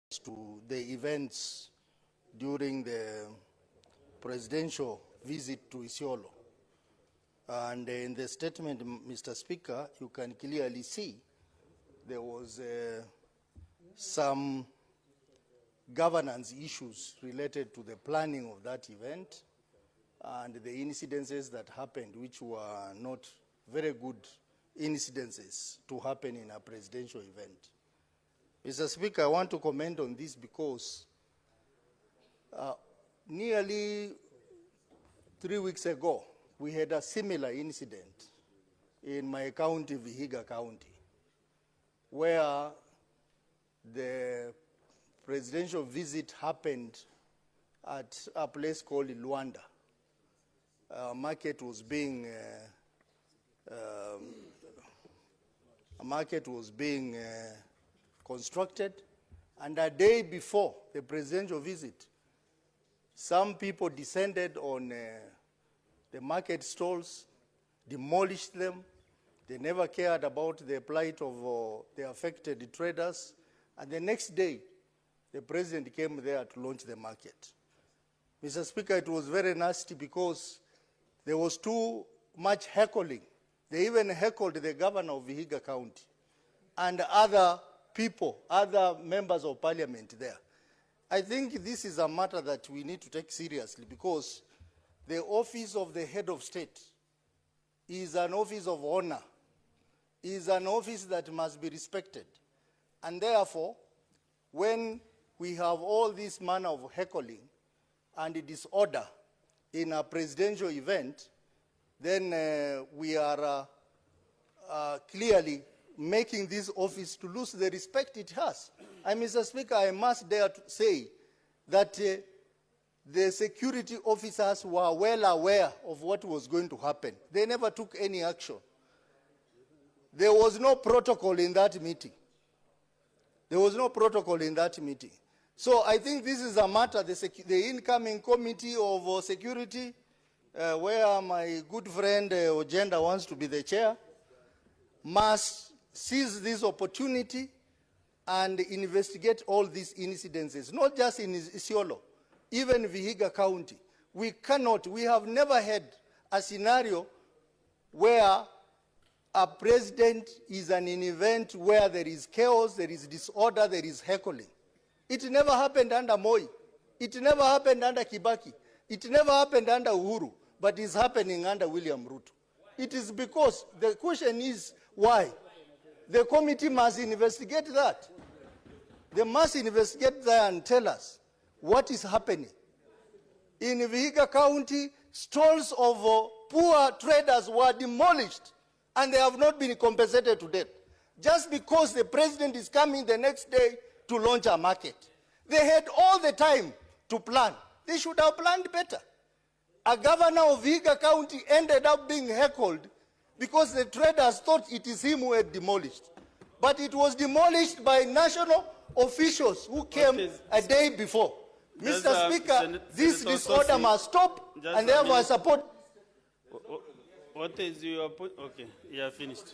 to the events during the presidential visit to Isiolo. And in the statement, Mr. Speaker, you can clearly see there was some governance issues related to the planning of that event and the incidences that happened, which were not very good incidences to happen in a presidential event. Mr. Speaker, I want to comment on this because nearly 3 weeks ago, we had a similar incident in my county, Vihiga County, where the presidential visit happened at a place called Luanda. A market was being constructed, and a day before the presidential visit, some people descended on the market stalls, demolished them. They never cared about the plight of the affected traders. And the next day, the president came there to launch the market. Mr. Speaker, it was very nasty because there was too much heckling. They even heckled the governor of Vihiga County and other people, other members of parliament there. I think this is a matter that we need to take seriously because the office of the head of state is an office of honor, is an office that must be respected. And therefore, when we have all this manner of heckling and disorder in a presidential event, then we are clearly making this office to lose the respect it has. And Mr. Speaker, I must dare to say that the security officers were well aware of what was going to happen. They never took any action. There was no protocol in that meeting. There was no protocol in that meeting. So I think this is a matter, the incoming committee of security, where my good friend Ojenda wants to be the chair, must seize this opportunity and investigate all these incidences, not just in Isiolo, even Vihiga County. We have never had a scenario where a president is in an event where there is chaos, there is disorder, there is heckling. It never happened under Moi. It never happened under Kibaki. It never happened under Uhuru, but it's happening under William Ruto. It is because the question is why. The committee must investigate that. They must investigate that and tell us what is happening. In Vihiga County, stalls of poor traders were demolished and they have not been compensated to date. Just because the president is coming the next day to launch a market. They had all the time to plan. They should have planned better. A governor of Vihiga County ended up being heckled because the traders thought it is him who had demolished. But it was demolished by national officials who came a day before. Mr. Speaker, this disorder must stop, and therefore I support. What is your point? Okay, you are finished.